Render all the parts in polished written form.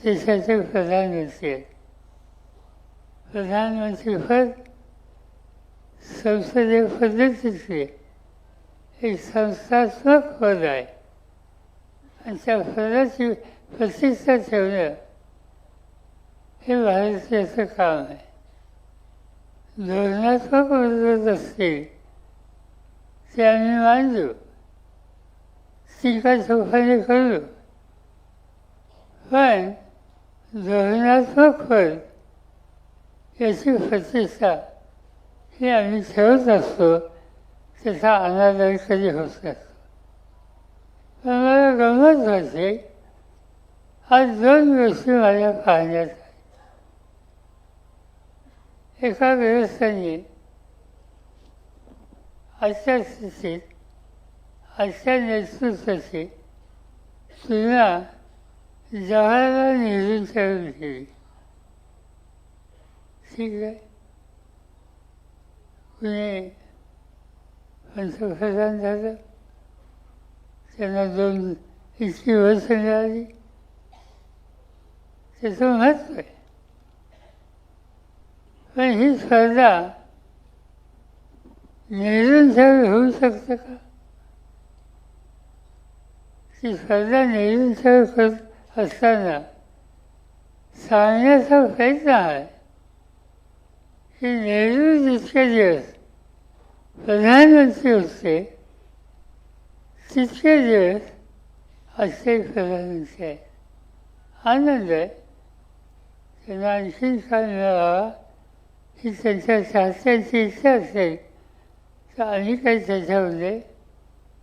देशाचे प्रधानमंत्री आहेत. प्रधानमंत्रीपद संसदीय पद्धतीचे एक संस्थात्मक पद आहे आणि त्या पदाची प्रतिष्ठा ठेवणं हे भारतीयाचं काम आहे. धोरणात्मक मदत असतील ते आम्ही मानलो, टीका चौफाने करू, पण धोरणात्मक पद याची प्रतिष्ठा ही आम्ही ठेवत असतो, त्याचा अनादर कधी होत नसतो. पण मला गंमत वाटते, आज 2 गोष्टी माझ्या पाहण्यात आल्या. एका व्यवस्थेने आजच्या स्थितीत आजच्या नेतृत्वाची तुलना जवाहरलाल नेहरूंच्या केली. ठीक आहे, कुणी पंतप्रधान झालं, त्यांना 2 इतकी वर्ष मिळाली, त्याचं महत्त्व आहे. पण ही स्पर्धा नेहरूंच्या होऊ शकते का? ती स्पर्धा नेहरूंच्या करत असताना सांगण्याचा प्रयत्न आहे की नेहरू जितके दिवस प्रधानमंत्री होते तितके दिवस असे प्रधानमंत्री आहेत. आनंद आहे, त्यांना आणखीन काय मिळावा ही त्यांच्या चाहत्यांची इच्छा असेल तर आम्ही काही त्याच्यामध्ये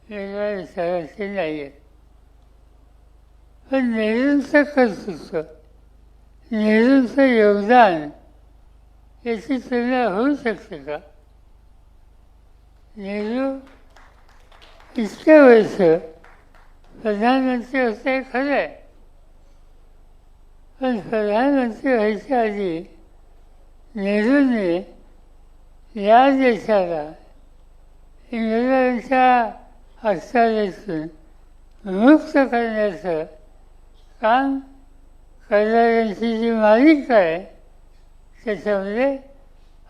वेगळ्या विचाराचे नाही आहेत. पण नेहरूंचं कर्तृत्व, नेहरूंचं योगदान याची तुलना होऊ शकते का? नेहरू इतके वर्ष प्रधानमंत्री होते खरं आहे, पण प्रधानमंत्री व्हायच्या आधी नेहरूंनी या देशाला इंग्रजांच्या अखत्यारीतून मुक्त करण्याचं काम करणाऱ्यांची जी मालिका आहे त्याच्यामध्ये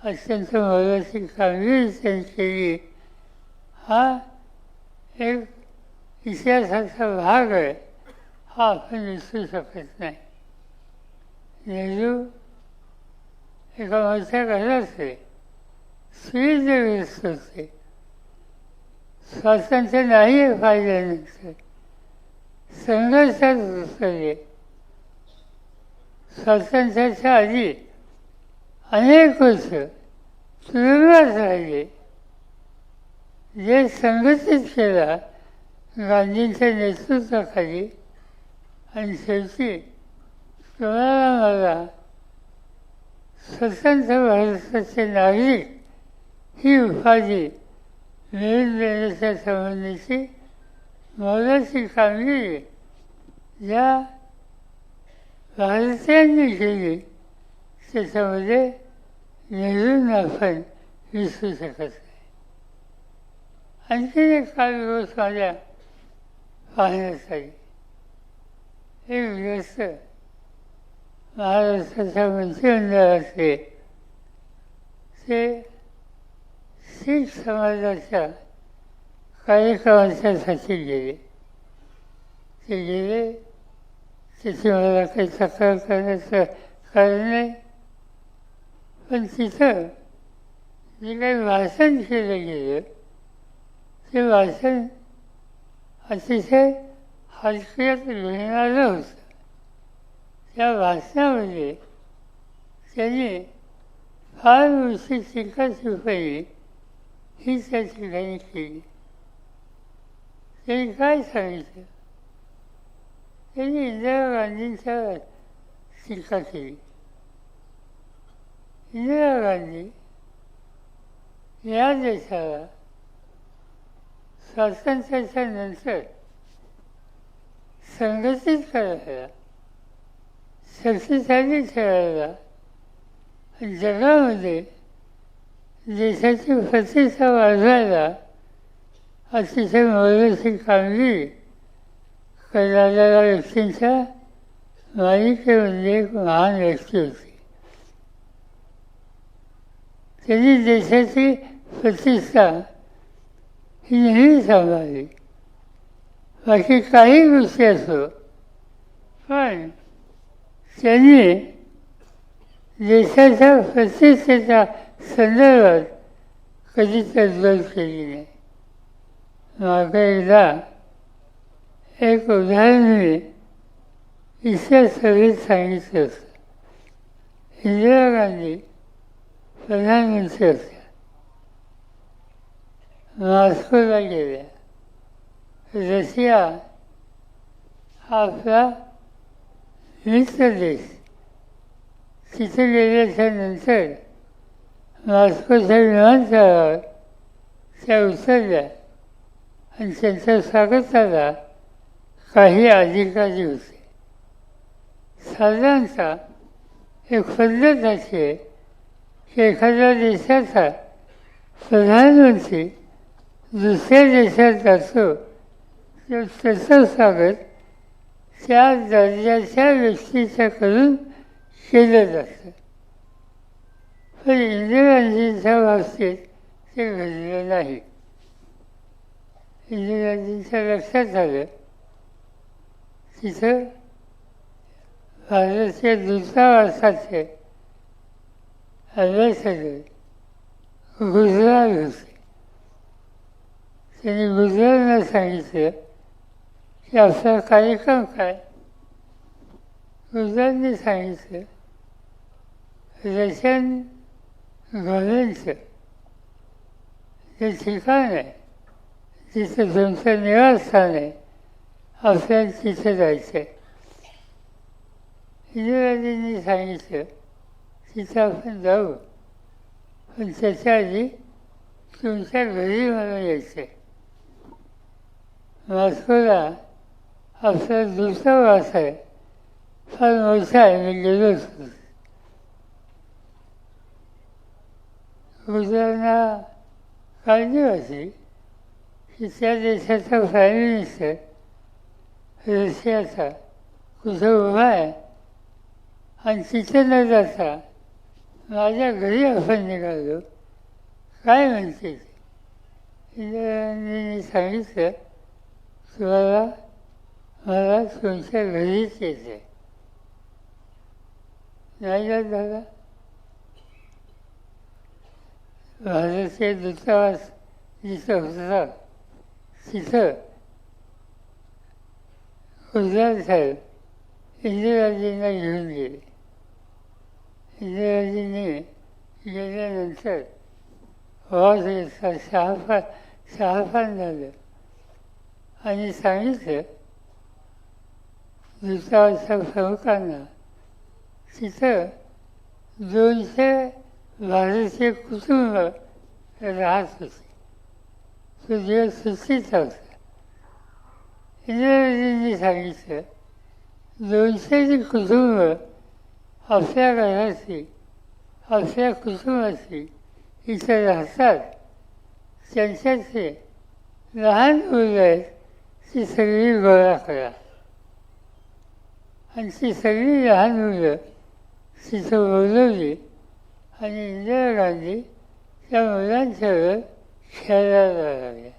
अत्यंत मोलाची कामगिरी त्यांनी केली. हा एक इतिहासाचा भाग आहे, हा आपण विसरू शकत नाही. नेहरू एका मोठ्या घराचे सुविधेग्रस्त होते. स्वातंत्र्य नाही पाहिल्यानंतर संघर्षात उतरले. स्वातंत्र्याच्या आधी अनेक वर्ष तुरुंगात राहिले. जे संघटित केला गांधींच्या नेतृत्वाखाली आणि शेवटी तुम्हाला मला स्वतंत्र भारताचे नागरिक ही उपाधी मिळवून देण्याच्या संबंधीची मोलाची कामगिरी ज्या भारतीयांनी केली त्याच्यामध्ये नेहरूंना आपण विसरू शकत नाही. आणखी एक गोष्ट माझ्या पाहण्यात आली. एक व्यस्त महाराष्ट्राच्या मंत्रिमंडळाचे ते शीख समाजाच्या कार्यक्रमाच्यासाठी गेले. ते गेले, तिथे मला काही तक्रार करण्याचं कारण नाही, पण तिथं जे काही भाषण केलं गेलं ते भाषण अतिशय हलक्यात घेणारं होतं. त्या भाषणामध्ये त्यांनी फार मोठी टीका टिप्पणी ही त्या ठिकाणी केली. त्यांनी काय सांगितलं? त्यांनी इंदिरा गांधींच्या टीका केली. इंदिरा गांधी या देशाला स्वातंत्र्याच्या नंतर संघटित करायला, शक्तिशाली ठेवायला, जगामध्ये देशाची प्रतिष्ठा वाढवायला अतिशय मोलाची कामगिरी करणाऱ्या व्यक्तींच्या मालिके म्हणजे एक महान व्यक्ती होती. त्यांनी देशाची प्रतिष्ठा ही नेहमी सांभाळली. बाकी काही गोष्टी असो, पण त्यांनी देशाच्या प्रतिष्ठेच्या संदर्भात कधी तडजोड केली नाही. मागं एकदा एक उदाहरण मी इतर सभेत सांगितलं होतं. इंदिरा गांधी प्रधानमंत्री होत्या. मॉस्कोला गेल्या. रशिया हा आपला मित्र देश. तिथे गेल्याच्या नंतर मॉस्कोच्या विमानतळावर त्या उतरल्या आणि त्यांच्या स्वागताला काही अधिकारी होते. साधारणतः एक पद्धत अशी आहे की एखाद्या देशाचा प्रधानमंत्री दुसऱ्या देशात जातो तर त्याचं स्वागत त्या दर्जाच्या व्यक्तीच्याकडून केलं जातं. पण इंदिराजींच्या बाबतीत ते घडलं नाही. इंदिराजींच्या लक्षात आलं तिथं भारतीय दूतावासाचे अभ्यासक गुजराल होते. त्यांनी गुजरालला सांगितलं की आपला कार्यक्रम काय. गुजरालने सांगितलं रशियन गव्हर्नमेंटचं जे ठिकाण आहे जिथं तुमचं निवासस्थान आहे आपल्याला तिथं जायचं आहे. इंदिराजींनी सांगितलं तिथं आपण जाऊ, पण त्याच्या आधी तुमच्या घरी मला यायचं आहे. मॉस्कोला आपला दूतावास आहे, फार मोठा आहे, मी गेलो होतो. गुजरालना काळजी वाटली की त्या देशाचा प्राईम मिनिस्टर रशियाचा कुठं उभा आहे आणि तिथे न जाता माझ्या घरी आपण निघालो, काय म्हणते. इंदिराजींनी सांगितलं तुम्हाला मला तुमच्या घरीच यायचं आहे. नाही जात दादा. भारतीय दूतावास जिथं होता तिथं गुजराल साहेब इंदिराजींना घेऊन गेले. इंदिराजींनी गेल्यानंतर वाद घेतला, चहापान झालं आणि सांगितलं दूतावासच्या प्रमुखांना तिथं 200 भारतीय कुटुंब राहत होते. तो दिवस सुट्टीचा होता. इंदिराजींनी सांगितलं 200 कुटुंब आपल्या घराची आपल्या कुटुंबाची इथं राहतात. त्यांच्यातले लहान मुलं आहेत ती सगळी गोळा करा आणि ती सगळी लहान मुलं तिथं बोलवली आणि इंदिरा गांधी त्या मुलांच्यावर खेळायला लागल्या.